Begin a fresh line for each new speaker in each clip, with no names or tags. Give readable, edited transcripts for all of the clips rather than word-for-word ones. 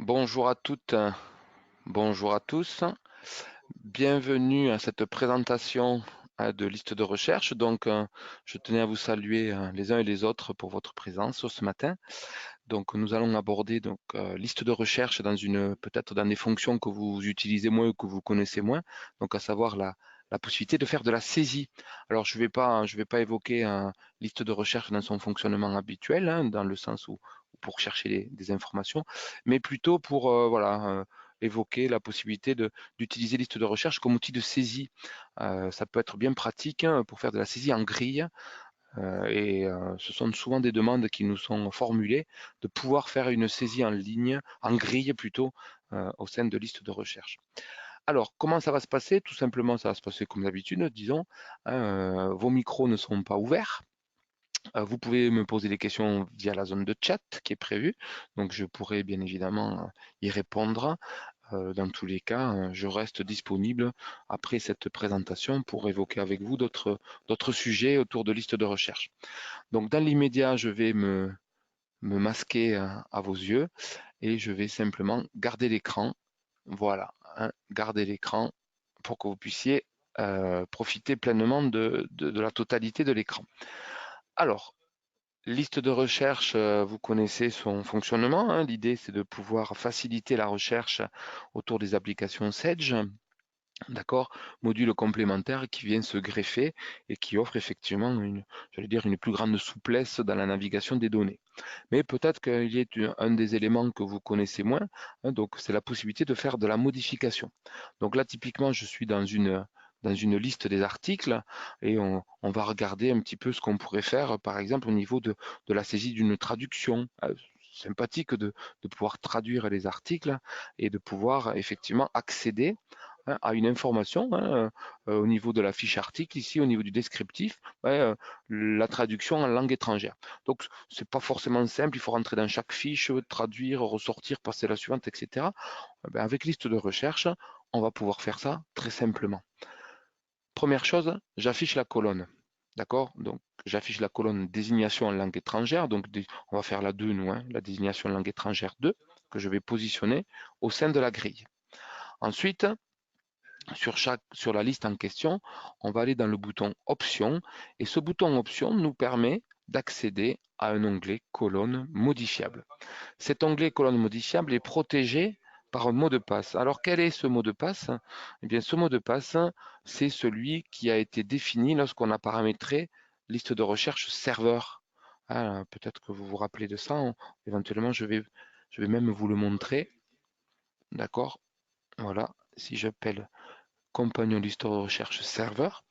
Bonjour à toutes, bonjour à tous. Bienvenue à cette présentation de liste de recherche. Je tenais à vous saluer les uns et les autres pour votre présence ce matin. Donc, nous allons aborder liste de recherche peut-être dans des fonctions que vous utilisez moins ou que vous connaissez moins. Donc, à savoir la possibilité de faire de la saisie. Alors, je vais pas évoquer liste de recherche dans son fonctionnement habituel, hein, dans le sens où pour chercher des informations, mais plutôt pour évoquer la possibilité d'utiliser liste de recherche comme outil de saisie. Ça peut être bien pratique, hein, pour faire de la saisie en grille. Ce sont souvent des demandes qui nous sont formulées de pouvoir faire une saisie en ligne, en grille plutôt, au sein de listes de recherche. Alors, comment ça va se passer? Tout simplement, ça va se passer comme d'habitude, disons. Vos micros ne sont pas ouverts. Vous pouvez me poser des questions via la zone de chat qui est prévue. Donc, je pourrai bien évidemment y répondre. Dans tous les cas, je reste disponible après cette présentation pour évoquer avec vous d'autres sujets autour de listes de recherche. Donc, dans l'immédiat, je vais me masquer à vos yeux et je vais simplement garder l'écran. Voilà, hein, garder l'écran pour que vous puissiez profiter pleinement de la totalité de l'écran. Alors, liste de recherche, vous connaissez son fonctionnement, hein. L'idée, c'est de pouvoir faciliter la recherche autour des applications Sage. D'accord, module complémentaire qui vient se greffer et qui offre effectivement une plus grande souplesse dans la navigation des données. Mais peut-être qu'il y a un des éléments que vous connaissez moins, hein, donc c'est la possibilité de faire de la modification. Donc là, typiquement, je suis dans une liste des articles et on va regarder un petit peu ce qu'on pourrait faire, par exemple, au niveau de la saisie d'une traduction. Sympathique de pouvoir traduire les articles et de pouvoir effectivement accéder, hein, à une information, hein, au niveau de la fiche article, ici au niveau du descriptif, la traduction en langue étrangère. Donc c'est pas forcément simple, il faut rentrer dans chaque fiche, traduire, ressortir, passer à la suivante, etc. Avec liste de recherche, on va pouvoir faire ça très simplement. Première chose, j'affiche la colonne. D'accord? Donc, j'affiche la colonne désignation en langue étrangère. Donc, on va faire la 2, nous, hein, la désignation en langue étrangère 2, que je vais positionner au sein de la grille. Ensuite, sur la liste en question, on va aller dans le bouton Options. Et ce bouton Options nous permet d'accéder à un onglet colonne modifiable. Cet onglet colonne modifiable est protégé par un mot de passe. Alors quel est ce mot de passe? Eh bien, ce mot de passe, c'est celui qui a été défini lorsqu'on a paramétré liste de recherche serveur. Ah, peut-être que vous vous rappelez de ça. Éventuellement, je vais même vous le montrer. D'accord? Voilà. Si j'appelle compagnon liste de recherche serveur.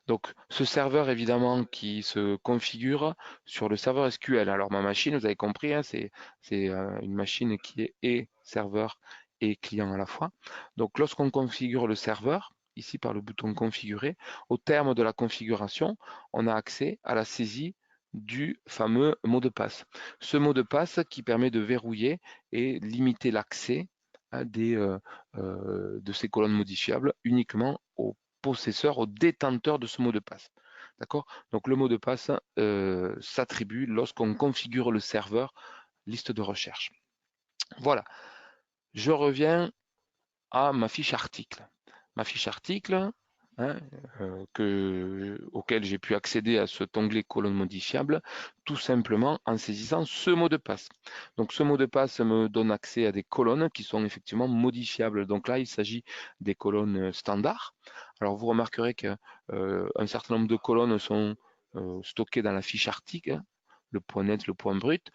Donc ce serveur évidemment qui se configure sur le serveur SQL. Alors ma machine, vous avez compris, hein, c'est une machine qui est et serveur et client à la fois. Donc lorsqu'on configure le serveur, ici par le bouton configurer, au terme de la configuration, on a accès à la saisie du fameux mot de passe. Ce mot de passe qui permet de verrouiller et limiter l'accès à de ces colonnes modifiables uniquement au possesseur, au détenteur de ce mot de passe. D'accord? Donc le mot de passe s'attribue lorsqu'on configure le serveur liste de recherche. Voilà, je reviens à ma fiche article. Ma fiche article, hein, auquel j'ai pu accéder à cet onglet colonne modifiable, tout simplement en saisissant ce mot de passe. Donc ce mot de passe me donne accès à des colonnes qui sont effectivement modifiables. Donc là, il s'agit des colonnes standards. Alors vous remarquerez qu'un certain nombre de colonnes sont stockées dans la fiche article, hein, le point net, le point brut.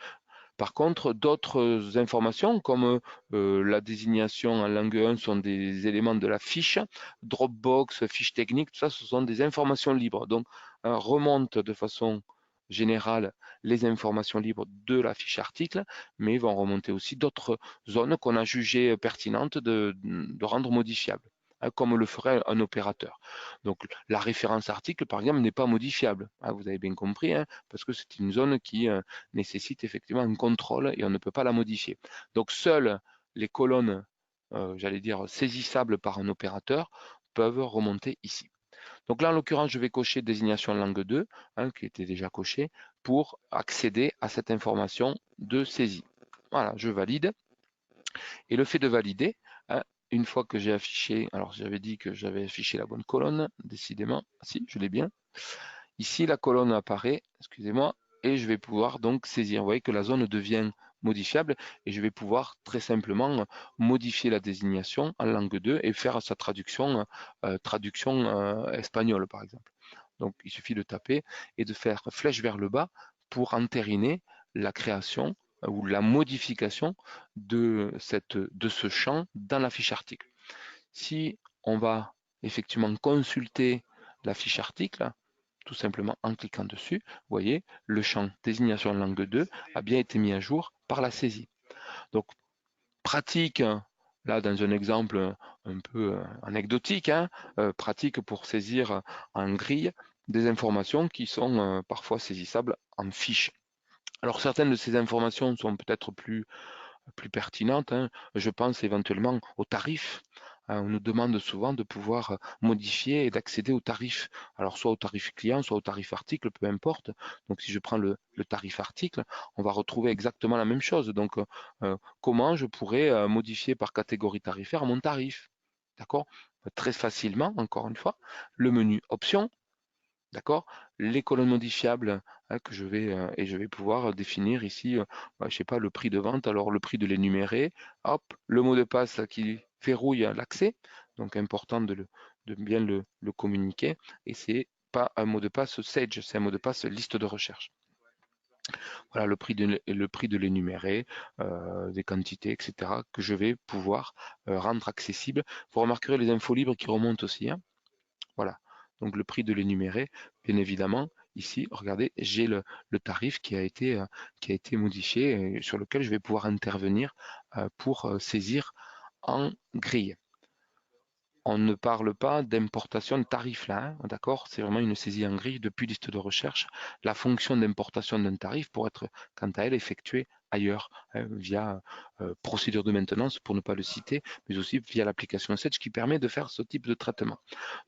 Par contre, d'autres informations comme la désignation en langue 1 sont des éléments de la fiche, Dropbox, fiche technique, tout ça, ce sont des informations libres. Donc, remonte de façon générale les informations libres de la fiche article, mais vont remonter aussi d'autres zones qu'on a jugées pertinentes de rendre modifiables, hein, comme le ferait un opérateur. Donc, la référence article, par exemple, n'est pas modifiable, hein, vous avez bien compris, hein, parce que c'est une zone qui nécessite effectivement un contrôle et on ne peut pas la modifier. Donc seules les colonnes, j'allais dire, saisissables par un opérateur peuvent remonter ici. Donc là, en l'occurrence, je vais cocher désignation langue 2, hein, qui était déjà coché, pour accéder à cette information de saisie. Voilà, je valide. Et le fait de valider, hein, une fois que j'ai affiché, alors j'avais dit que j'avais affiché la bonne colonne, décidément, si, je l'ai bien. Ici, la colonne apparaît, excusez-moi, et je vais pouvoir donc saisir. Vous voyez que la zone devient modifiable et je vais pouvoir très simplement modifier la désignation en langue 2 et faire sa traduction, espagnole par exemple. Donc il suffit de taper et de faire flèche vers le bas pour entériner la création ou la modification de ce champ dans la fiche article. Si on va effectivement consulter la fiche article, tout simplement en cliquant dessus, vous voyez, le champ désignation langue 2 a bien été mis à jour par la saisie. Donc, pratique, là dans un exemple un peu anecdotique, pratique pour saisir en grille des informations qui sont parfois saisissables en fiche. Alors certaines de ces informations sont peut-être plus pertinentes, hein. Je pense éventuellement aux tarifs. On nous demande souvent de pouvoir modifier et d'accéder aux tarifs. Alors soit au tarif client, soit au tarif article, peu importe. Donc si je prends le tarif article, on va retrouver exactement la même chose. Donc comment je pourrais modifier par catégorie tarifaire mon tarif? D'accord? Très facilement, encore une fois, le menu options. D'accord? Les colonnes modifiables, hein, que je vais pouvoir définir ici, je sais pas, le prix de vente, alors le prix de l'énuméré, hop, le mot de passe qui verrouille l'accès, donc important de bien le communiquer, et c'est pas un mot de passe Sage, c'est un mot de passe liste de recherche. Voilà le prix de l'énuméré, des quantités, etc., que je vais pouvoir rendre accessible. Vous remarquerez les infos libres qui remontent aussi, hein. Voilà, donc le prix de l'énuméré, bien évidemment, ici, regardez, j'ai le tarif qui a été modifié et sur lequel je vais pouvoir intervenir pour saisir en grille. On ne parle pas d'importation de tarif là, hein, d'accord? C'est vraiment une saisie en grille depuis liste de recherche. La fonction d'importation d'un tarif pourrait être, quant à elle, effectuée ailleurs, hein, via procédure de maintenance, pour ne pas le citer, mais aussi via l'application Sage qui permet de faire ce type de traitement.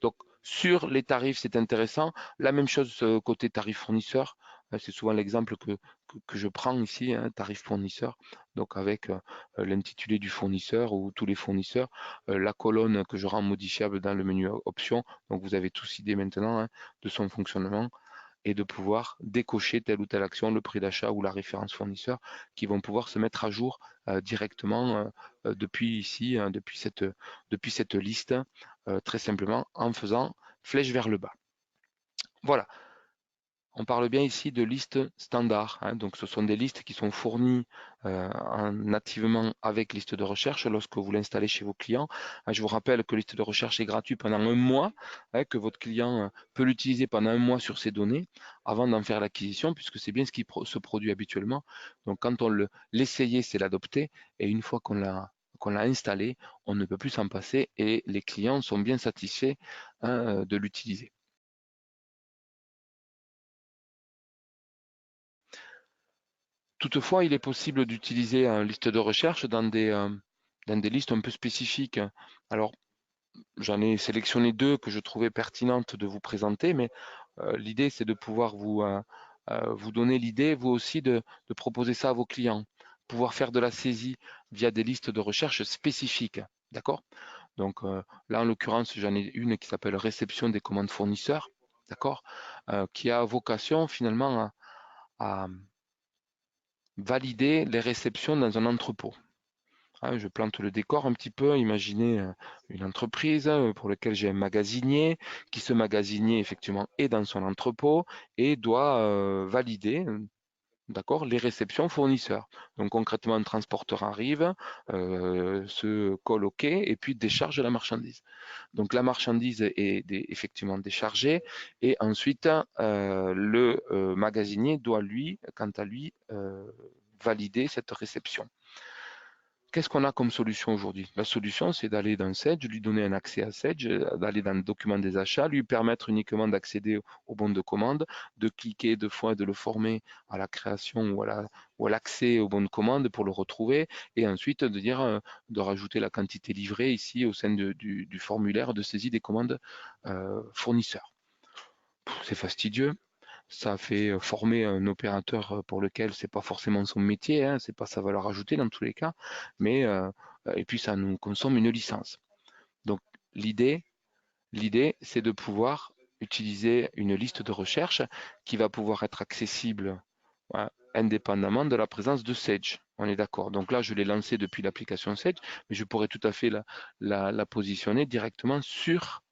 Donc, sur les tarifs, c'est intéressant. La même chose côté tarif fournisseur. C'est souvent l'exemple que je prends ici, hein, tarif fournisseur, donc avec l'intitulé du fournisseur ou tous les fournisseurs, la colonne que je rends modifiable dans le menu options. Donc vous avez tous idée maintenant, hein, de son fonctionnement et de pouvoir décocher telle ou telle action, le prix d'achat ou la référence fournisseur, qui vont pouvoir se mettre à jour directement depuis ici, hein, depuis cette liste, très simplement en faisant flèche vers le bas. Voilà. On parle bien ici de listes standards, hein, donc ce sont des listes qui sont fournies nativement avec liste de recherche lorsque vous l'installez chez vos clients. Je vous rappelle que liste de recherche est gratuit pendant un mois, hein, que votre client peut l'utiliser pendant un mois sur ses données avant d'en faire l'acquisition, puisque c'est bien ce qui se produit habituellement. Donc quand on l'essayer, c'est l'adopter, et une fois qu'on l'a installé, on ne peut plus s'en passer et les clients sont bien satisfaits, hein, de l'utiliser. Toutefois, il est possible d'utiliser une liste de recherche dans des listes un peu spécifiques. Alors, j'en ai sélectionné deux que je trouvais pertinentes de vous présenter, mais l'idée, c'est de pouvoir vous donner l'idée, vous aussi, de proposer ça à vos clients, pouvoir faire de la saisie via des listes de recherche spécifiques. D'accord? Donc là, en l'occurrence, j'en ai une qui s'appelle réception des commandes fournisseurs, d'accord? Qui a vocation finalement à valider les réceptions dans un entrepôt. Hein, je plante le décor un petit peu. Imaginez une entreprise pour laquelle j'ai un magasinier, qui ce magasinier effectivement est dans son entrepôt et doit valider, d'accord, les réceptions fournisseurs. Donc concrètement, un transporteur arrive, se colle OK et puis décharge la marchandise. Donc la marchandise est effectivement déchargée et ensuite le magasinier doit lui, quant à lui, valider cette réception. Qu'est-ce qu'on a comme solution aujourd'hui? La solution, c'est d'aller dans Sage, lui donner un accès à Sage, d'aller dans le document des achats, lui permettre uniquement d'accéder au bon de commande, de cliquer deux fois, de le former à la création ou à l'accès au bon de commande pour le retrouver, et ensuite de dire de rajouter la quantité livrée ici au sein du formulaire de saisie des commandes fournisseurs. C'est fastidieux. ça fait former un opérateur pour lequel c'est pas forcément son métier, hein, c'est pas sa valeur ajoutée dans tous les cas, mais et puis ça nous consomme une licence. Donc l'idée, c'est de pouvoir utiliser une liste de recherche qui va pouvoir être accessible, ouais, indépendamment de la présence de Sage. On est d'accord. Donc là, je l'ai lancé depuis l'application Sage, mais je pourrais tout à fait la positionner directement sur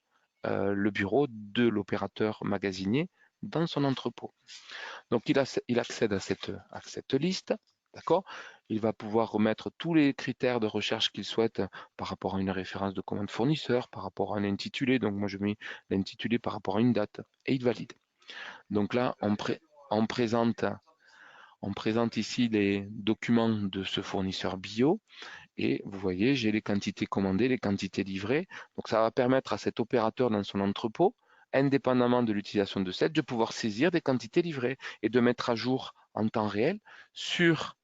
le bureau de l'opérateur magasinier dans son entrepôt. Donc il accède à cette liste, d'accord? Il va pouvoir remettre tous les critères de recherche qu'il souhaite par rapport à une référence de commande fournisseur, par rapport à un intitulé. Donc moi je mets l'intitulé par rapport à une date et il valide. Donc là on présente, on présente ici les documents de ce fournisseur bio et vous voyez j'ai les quantités commandées, les quantités livrées. Donc ça va permettre à cet opérateur dans son entrepôt, indépendamment de l'utilisation de cette, de pouvoir saisir des quantités livrées et de mettre à jour en temps réel sur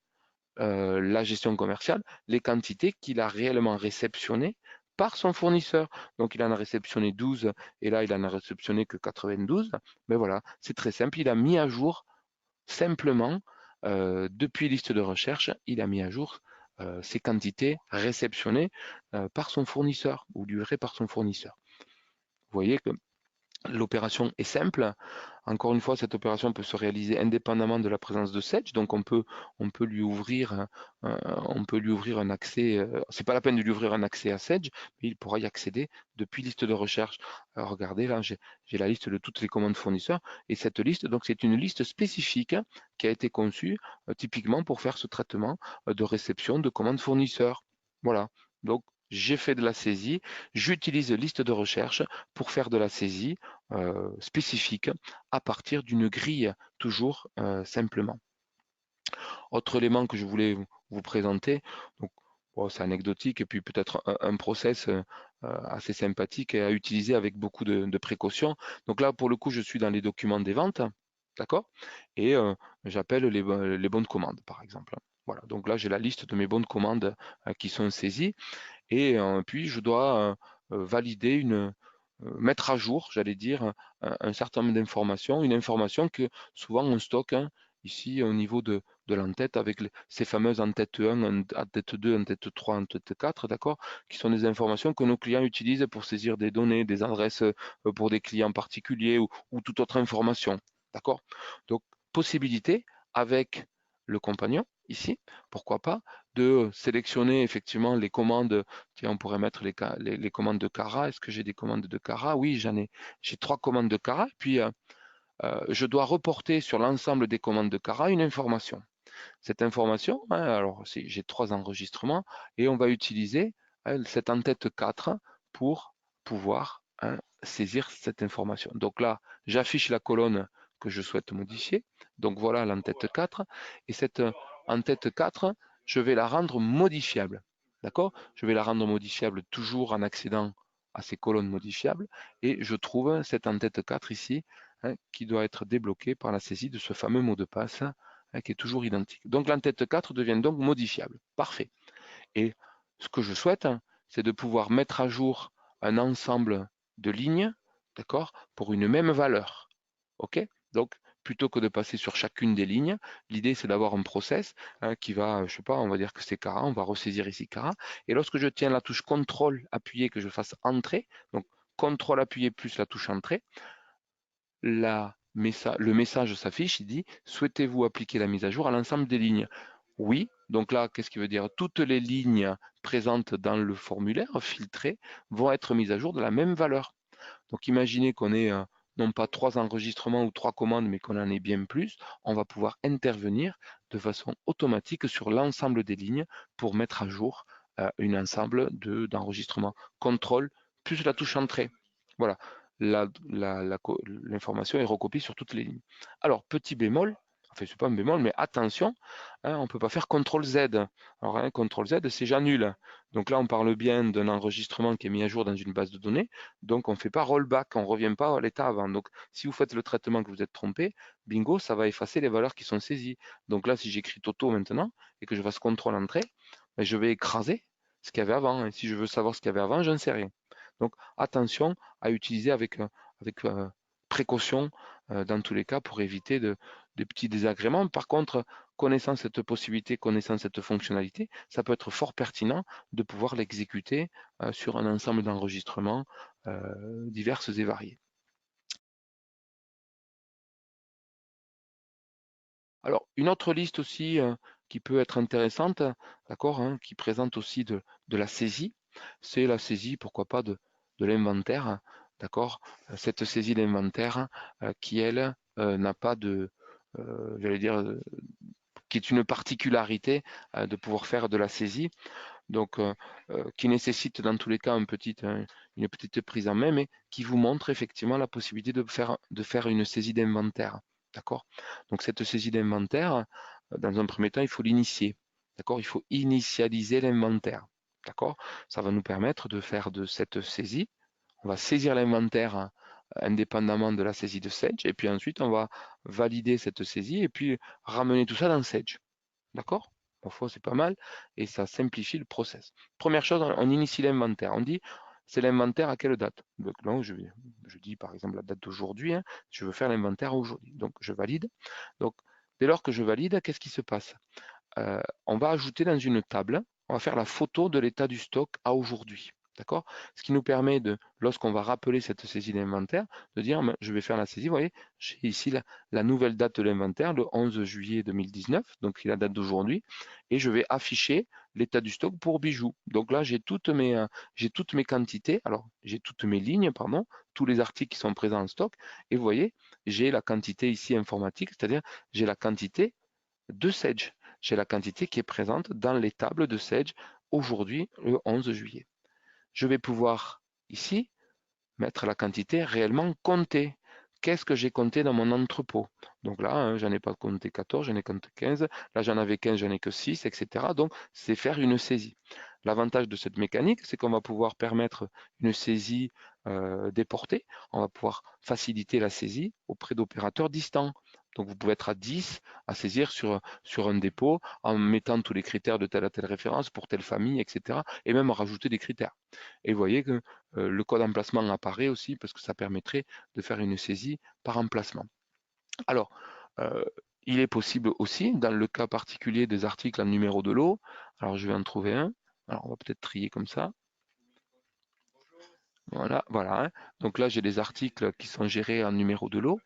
la gestion commerciale les quantités qu'il a réellement réceptionnées par son fournisseur. Donc il en a réceptionné 12 et là il en a réceptionné que 92. Mais voilà, c'est très simple, il a mis à jour simplement depuis liste de recherche, il a mis à jour ces quantités réceptionnées par son fournisseur ou livrées par son fournisseur. Vous voyez que l'opération est simple. Encore une fois, cette opération peut se réaliser indépendamment de la présence de Sedge, donc on peut lui ouvrir, on peut lui ouvrir un accès. C'est pas la peine de lui ouvrir un accès à Sedge, mais il pourra y accéder depuis liste de recherche. Alors, regardez là, j'ai la liste de toutes les commandes fournisseurs et cette liste, donc c'est une liste spécifique qui a été conçue typiquement pour faire ce traitement de réception de commandes fournisseurs. Voilà. Donc j'ai fait de la saisie, j'utilise liste de recherche pour faire de la saisie spécifique à partir d'une grille, toujours simplement. Autre élément que je voulais vous présenter, donc bon, c'est anecdotique et puis peut-être un process assez sympathique et à utiliser avec beaucoup de précautions. Donc là, pour le coup, je suis dans les documents des ventes, d'accord? Et j'appelle les bons de commande, par exemple. Voilà, donc là, j'ai la liste de mes bons de commande qui sont saisis et puis je dois valider mettre à jour, j'allais dire, un certain nombre d'informations, une information que souvent on stocke hein, ici au niveau de l'entête avec ces fameuses en-tête 1, en-tête 2, en-tête 3, en-tête 4, d'accord, qui sont des informations que nos clients utilisent pour saisir des données, des adresses pour des clients particuliers ou toute autre information, d'accord. Donc, possibilité avec le compagnon ici, pourquoi pas, de sélectionner effectivement les commandes. Tiens, on pourrait mettre les commandes de Cara. Est-ce que j'ai des commandes de Cara? Oui, j'en ai. J'ai 3 commandes de Cara. Puis, je dois reporter sur l'ensemble des commandes de Cara une information. Cette information, hein, alors j'ai 3 enregistrements et on va utiliser hein, cette en-tête 4 pour pouvoir hein, saisir cette information. Donc là, j'affiche la colonne que je souhaite modifier. Donc voilà l'en-tête 4. Et cette en-tête 4, je vais la rendre modifiable. D'accord? Je vais la rendre modifiable toujours en accédant à ces colonnes modifiables. Et je trouve cette en-tête 4 ici hein, qui doit être débloquée par la saisie de ce fameux mot de passe hein, qui est toujours identique. Donc l'entête 4 devient donc modifiable. Parfait. Et ce que je souhaite, hein, c'est de pouvoir mettre à jour un ensemble de lignes, d'accord, pour une même valeur. OK? Donc, plutôt que de passer sur chacune des lignes, l'idée c'est d'avoir un process hein, qui va, je sais pas, on va dire que c'est Cara, on va ressaisir ici Cara. Et lorsque je tiens la touche CTRL appuyé, que je fasse Entrée, donc CTRL appuyé plus la touche Entrée, le message s'affiche, il dit souhaitez-vous appliquer la mise à jour à l'ensemble des lignes? Oui, donc là, qu'est-ce qui veut dire? Toutes les lignes présentes dans le formulaire filtré vont être mises à jour de la même valeur. Donc imaginez qu'on ait non pas 3 enregistrements ou 3 commandes, mais qu'on en ait bien plus, on va pouvoir intervenir de façon automatique sur l'ensemble des lignes pour mettre à jour un ensemble d'enregistrements. Contrôle plus la touche entrée. Voilà, l'information est recopiée sur toutes les lignes. Alors, petit bémol, enfin c'est pas un bémol, mais attention, hein, on ne peut pas faire CTRL-Z. Alors, hein, CTRL-Z, c'est j'annule. Donc là, on parle bien d'un enregistrement qui est mis à jour dans une base de données. Donc, on ne fait pas rollback, on ne revient pas à l'état avant. Donc, si vous faites le traitement que vous êtes trompé, bingo, ça va effacer les valeurs qui sont saisies. Donc là, si j'écris Toto maintenant et que je fasse CTRL-Entrée, ben, je vais écraser ce qu'il y avait avant. Et si je veux savoir ce qu'il y avait avant, j'en sais rien. Donc, attention à utiliser avec précaution dans tous les cas pour éviter des petits désagréments. Par contre, connaissant cette possibilité, connaissant cette fonctionnalité, ça peut être fort pertinent de pouvoir l'exécuter sur un ensemble d'enregistrements diverses et variés. Alors, une autre liste aussi qui peut être intéressante, d'accord, hein, qui présente aussi de la saisie, c'est la saisie, pourquoi pas, de l'inventaire, d'accord, cette saisie d'inventaire qui, elle, n'a pas de, j'allais dire, qui est une particularité de pouvoir faire de la saisie, donc qui nécessite dans tous les cas une petite prise en main, mais qui vous montre effectivement la possibilité de faire une saisie d'inventaire. D'accord? Donc cette saisie d'inventaire, dans un premier temps, il faut l'initier. D'accord? Il faut initialiser l'inventaire. D'accord? Ça va nous permettre de faire de cette saisie. On va saisir l'inventaire indépendamment de la saisie de Sage, et puis ensuite on va valider cette saisie et puis ramener tout ça dans Sage. D'accord? Parfois, c'est pas mal et ça simplifie le process. Première chose, on initie l'inventaire. On dit, c'est l'inventaire à quelle date? Donc là, je dis par exemple la date d'aujourd'hui. Hein, je veux faire l'inventaire aujourd'hui. Donc, je valide. Donc, dès lors que je valide, qu'est-ce qui se passe? On va ajouter dans une table, on va faire la photo de l'état du stock à aujourd'hui. D'accord? Ce qui nous permet de, lorsqu'on va rappeler cette saisie d'inventaire, de dire je vais faire la saisie. Vous voyez, j'ai ici la nouvelle date de l'inventaire, le 11 juillet 2019, donc c'est la date d'aujourd'hui, et je vais afficher l'état du stock pour bijoux. Donc là, j'ai toutes mes quantités, alors j'ai toutes mes lignes, pardon, tous les articles qui sont présents en stock, et vous voyez, j'ai la quantité ici informatique, c'est-à-dire j'ai la quantité de Sage. J'ai la quantité qui est présente dans les tables de Sage aujourd'hui, le 11 juillet. Je vais pouvoir ici mettre la quantité réellement comptée. Qu'est-ce que j'ai compté dans mon entrepôt? Donc là, hein, j'en ai pas compté 14, j'en ai compté 15. Là, j'en avais 15, j'en ai que 6, etc. Donc, c'est faire une saisie. L'avantage de cette mécanique, c'est qu'on va pouvoir permettre une saisie déportée. On va pouvoir faciliter la saisie auprès d'opérateurs distants. Donc, vous pouvez être à 10 à saisir sur un dépôt en mettant tous les critères de telle à telle référence pour telle famille, etc. Et même rajouter des critères. Et vous voyez que le code emplacement apparaît aussi parce que ça permettrait de faire une saisie par emplacement. Alors, euh, il est possible aussi, dans le cas particulier des articles en numéro de lot, alors je vais en trouver un, alors on va peut-être trier comme ça. Voilà, voilà. Hein. Donc là, j'ai des articles qui sont gérés en numéro de lot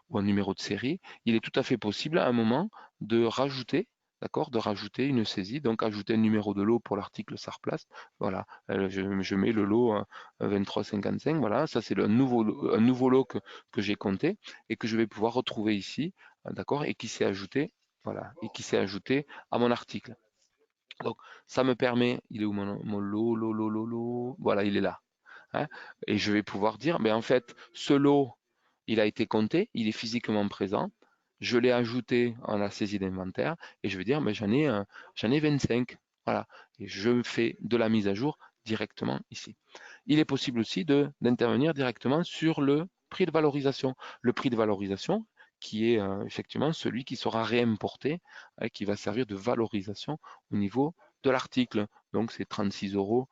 ou en numéro de série. Il est tout à fait possible à un moment de rajouter, d'accord, de rajouter une saisie, donc ajouter un numéro de lot pour l'article Sarplace. Voilà, je mets le lot 2355. Voilà, ça c'est un nouveau lot que j'ai compté et que je vais pouvoir retrouver ici, d'accord, et qui s'est ajouté, voilà, et qui s'est ajouté à mon article. Donc ça me permet, il est où mon lot, voilà, il est là. Hein, et je vais pouvoir dire, mais en fait, ce lot, il a été compté, il est physiquement présent, je l'ai ajouté en la saisie d'inventaire, et je vais dire, mais j'en ai 25. Voilà, et je fais de la mise à jour directement ici. Il est possible aussi d'intervenir directement sur le prix de valorisation. Le prix de valorisation, qui est effectivement celui qui sera réimporté, qui va servir de valorisation au niveau de l'article. Donc c'est 36 euros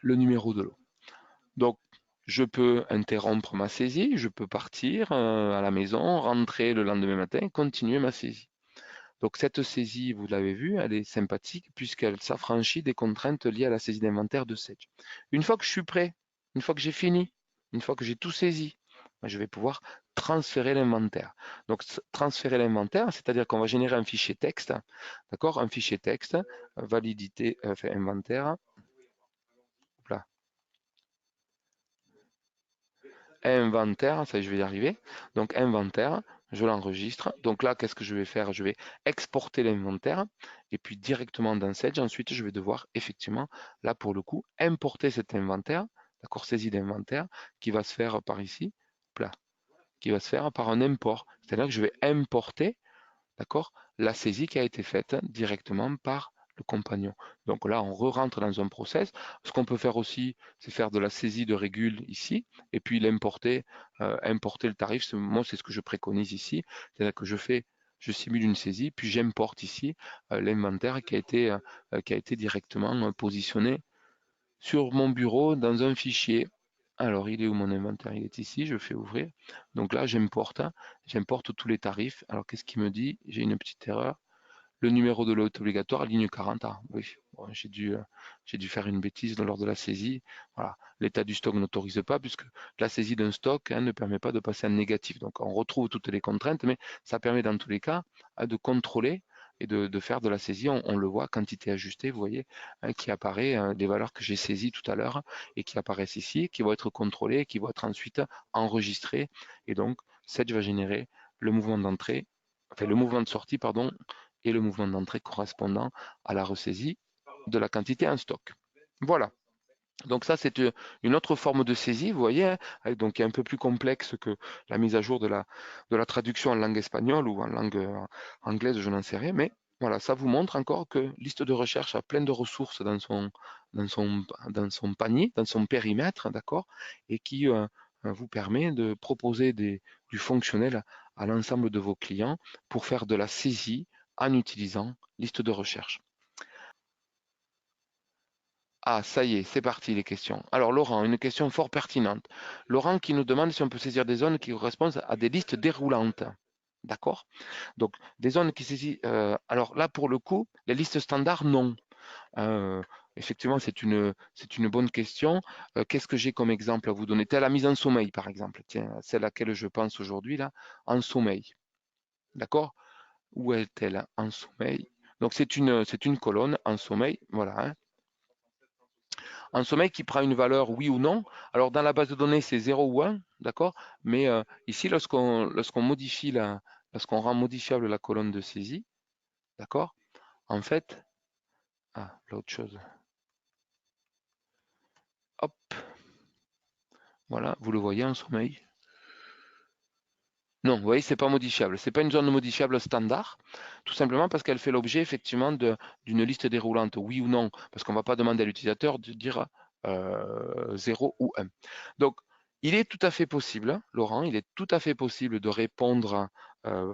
le numéro de lot. Donc, je peux interrompre ma saisie, je peux partir à la maison, rentrer le lendemain matin, continuer ma saisie. Donc, cette saisie, vous l'avez vu, elle est sympathique puisqu'elle s'affranchit des contraintes liées à la saisie d'inventaire de Sage. Une fois que je suis prêt, une fois que j'ai fini, une fois que j'ai tout saisi, je vais pouvoir transférer l'inventaire. Donc, transférer l'inventaire, c'est-à-dire qu'on va générer un fichier texte, d'accord, un fichier texte, validité, inventaire, là, inventaire, ça je vais y arriver. Donc inventaire, je l'enregistre. Donc là, qu'est-ce que je vais faire? Je vais exporter l'inventaire et puis directement dans Sage, ensuite je vais devoir effectivement, là pour le coup, importer cet inventaire, d'accord, saisie d'inventaire, qui va se faire par ici, là, qui va se faire par un import. C'est-à-dire que je vais importer, d'accord, la saisie qui a été faite directement par le compagnon. Donc là, on re-rentre dans un process. Ce qu'on peut faire aussi, c'est faire de la saisie de régule ici, et puis l'importer, importer le tarif. Moi, c'est ce que je préconise ici. C'est-à-dire que je simule une saisie, puis j'importe ici l'inventaire qui a été directement positionné sur mon bureau dans un fichier. Alors, il est où mon inventaire? Il est ici, je fais ouvrir. Donc là, j'importe tous les tarifs. Alors, qu'est-ce qu'il me dit? J'ai une petite erreur. Le numéro de lot obligatoire, ligne 40. Ah, oui, bon, j'ai dû faire une bêtise lors de la saisie. Voilà. L'état du stock n'autorise pas puisque la saisie d'un stock ne permet pas de passer en négatif. Donc on retrouve toutes les contraintes, mais ça permet dans tous les cas de contrôler et de faire de la saisie. On le voit, quantité ajustée, vous voyez, qui apparaît, des valeurs que j'ai saisies tout à l'heure et qui apparaissent ici, qui vont être contrôlées, qui vont être ensuite enregistrées. Et donc, Sedge va générer le mouvement d'entrée, enfin le mouvement de sortie, pardon, et le mouvement d'entrée correspondant à la ressaisie de la quantité en stock. Voilà. Donc ça, c'est une autre forme de saisie, vous voyez, hein, donc qui est un peu plus complexe que la mise à jour de la traduction en langue espagnole ou en langue anglaise, je n'en sais rien, mais voilà, ça vous montre encore que liste de recherche a plein de ressources dans son panier, dans son périmètre, d'accord, et qui vous permet de proposer du fonctionnel à l'ensemble de vos clients pour faire de la saisie en utilisant liste de recherche. Ah, ça y est, c'est parti les questions. Alors Laurent, une question fort pertinente. Laurent qui nous demande si on peut saisir des zones qui correspondent à des listes déroulantes. D'accord? Donc des zones qui saisissent. Alors là, pour le coup, les listes standards, non. Euh, Effectivement, c'est une bonne question. Qu'est-ce que j'ai comme exemple à vous donner? Telle la mise en sommeil, par exemple. Tiens, celle à laquelle je pense aujourd'hui, là, en sommeil. D'accord? Où est-elle? En sommeil. Donc c'est une colonne en sommeil. Voilà, hein. Un sommeil qui prend une valeur oui ou non. Alors dans la base de données, c'est 0 ou 1, d'accord? Mais ici, lorsqu'on modifie lorsqu'on rend modifiable la colonne de saisie, d'accord? En fait, l'autre chose. Hop, voilà, vous le voyez en sommeil. Non, vous voyez, c'est pas modifiable. C'est pas une zone modifiable standard, tout simplement parce qu'elle fait l'objet effectivement d'une liste déroulante, oui ou non, parce qu'on ne va pas demander à l'utilisateur de dire 0 ou 1. Donc, il est tout à fait possible, hein, Laurent, il est tout à fait possible de répondre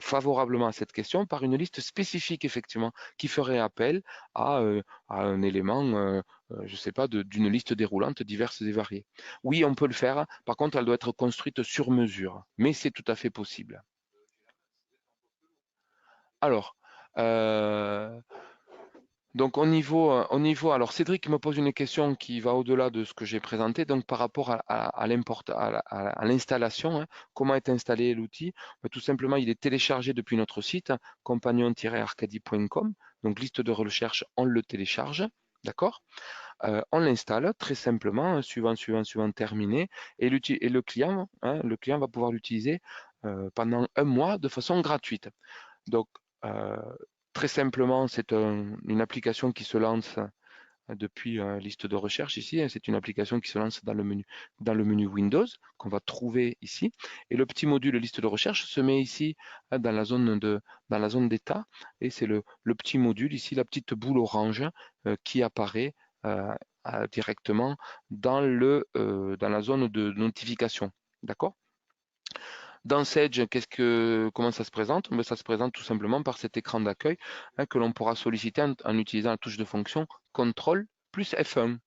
favorablement à cette question par une liste spécifique, effectivement, qui ferait appel à un élément, je ne sais pas, d'une liste déroulante diverses et variées. Oui, on peut le faire. Par contre, elle doit être construite sur mesure. Mais c'est tout à fait possible. Alors, euh, donc au niveau, alors Cédric me pose une question qui va au-delà de ce que j'ai présenté, donc par rapport à l'installation, hein, comment est installé l'outil? Ben, tout simplement, il est téléchargé depuis notre site, compagnon-arcadie.com, donc liste de recherche, on le télécharge, d'accord? On l'installe très simplement, hein, suivant, terminé, et le client va pouvoir l'utiliser pendant un mois de façon gratuite. Donc, euh, très simplement, c'est une application qui se lance depuis liste de recherche ici, hein. C'est une application qui se lance dans le menu Windows qu'on va trouver ici. Et le petit module liste de recherche se met ici hein, dans la zone d'état. Et c'est le petit module ici, la petite boule orange qui apparaît directement dans la zone de notification. D'accord? Dans Sage, comment ça se présente? Ben, ça se présente tout simplement par cet écran d'accueil hein, que l'on pourra solliciter en utilisant la touche de fonction CTRL plus F1.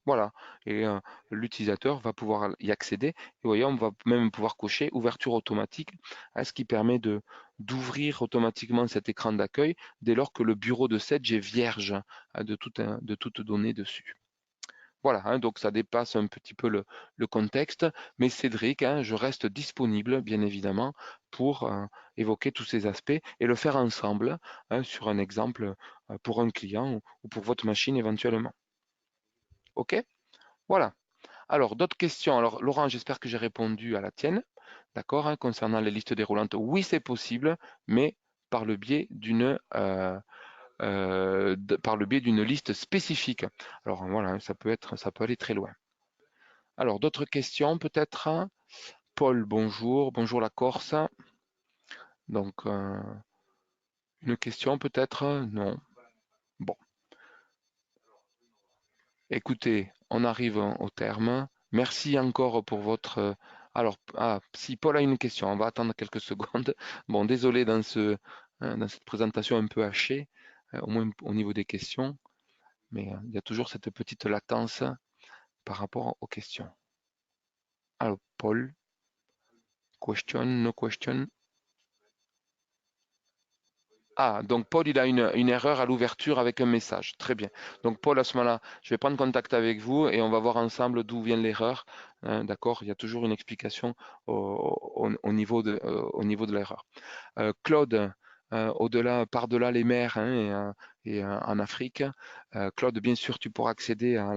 Voilà, et l'utilisateur va pouvoir y accéder. Et vous voyez, on va même pouvoir cocher ouverture automatique, hein, ce qui permet d'ouvrir automatiquement cet écran d'accueil dès lors que le bureau de Sage est vierge hein, de toute donnée dessus. Voilà, hein, donc ça dépasse un petit peu le contexte, mais Cédric, hein, je reste disponible, bien évidemment, pour évoquer tous ces aspects et le faire ensemble hein, sur un exemple pour un client ou pour votre machine éventuellement. OK? Voilà. Alors, d'autres questions. Alors, Laurent, j'espère que j'ai répondu à la tienne, d'accord, hein, concernant les listes déroulantes. Oui, c'est possible, mais par le biais par le biais d'une liste spécifique. Alors voilà, ça peut aller très loin. Alors, d'autres questions peut-être? Paul, bonjour. Bonjour la Corse. Donc, une question peut-être? Non. Bon, écoutez, on arrive au terme. Merci encore pour votre... Alors, si Paul a une question, on va attendre quelques secondes. Bon, désolé dans cette présentation un peu hachée, au moins au niveau des questions, mais il y a toujours cette petite latence par rapport aux questions. Alors, Paul, question, no question. Ah, donc Paul, il a une erreur à l'ouverture avec un message. Très bien. Donc Paul, à ce moment-là, je vais prendre contact avec vous et on va voir ensemble d'où vient l'erreur. Hein, d'accord? Il y a toujours une explication au niveau de l'erreur. Claude, par-delà les mers, hein, en Afrique, Claude, bien sûr, tu pourras accéder à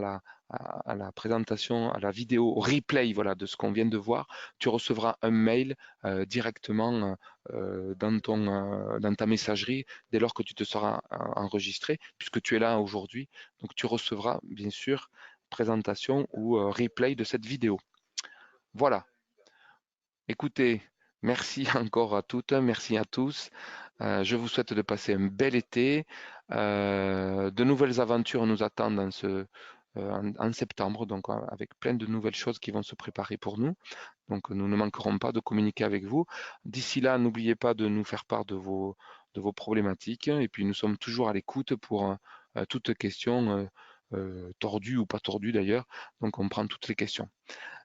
la présentation, à la vidéo, au replay, voilà, de ce qu'on vient de voir. Tu recevras un mail directement dans ta messagerie dès lors que tu te seras enregistré, puisque tu es là aujourd'hui. Donc tu recevras, bien sûr, présentation ou replay de cette vidéo. Voilà. Écoutez, merci encore à toutes, merci à tous. Je vous souhaite de passer un bel été. De nouvelles aventures nous attendent en septembre, donc avec plein de nouvelles choses qui vont se préparer pour nous. Donc nous ne manquerons pas de communiquer avec vous. D'ici là, n'oubliez pas de nous faire part de vos problématiques. Et puis nous sommes toujours à l'écoute pour toute question tordue ou pas tordue d'ailleurs. Donc on prend toutes les questions.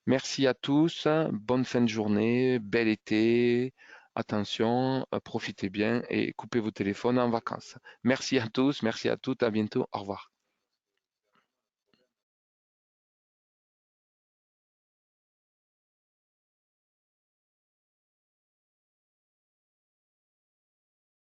Merci à tous, bonne fin de journée, bel été, attention, profitez bien et coupez vos téléphones en vacances. Merci à tous, merci à toutes, à bientôt, au revoir.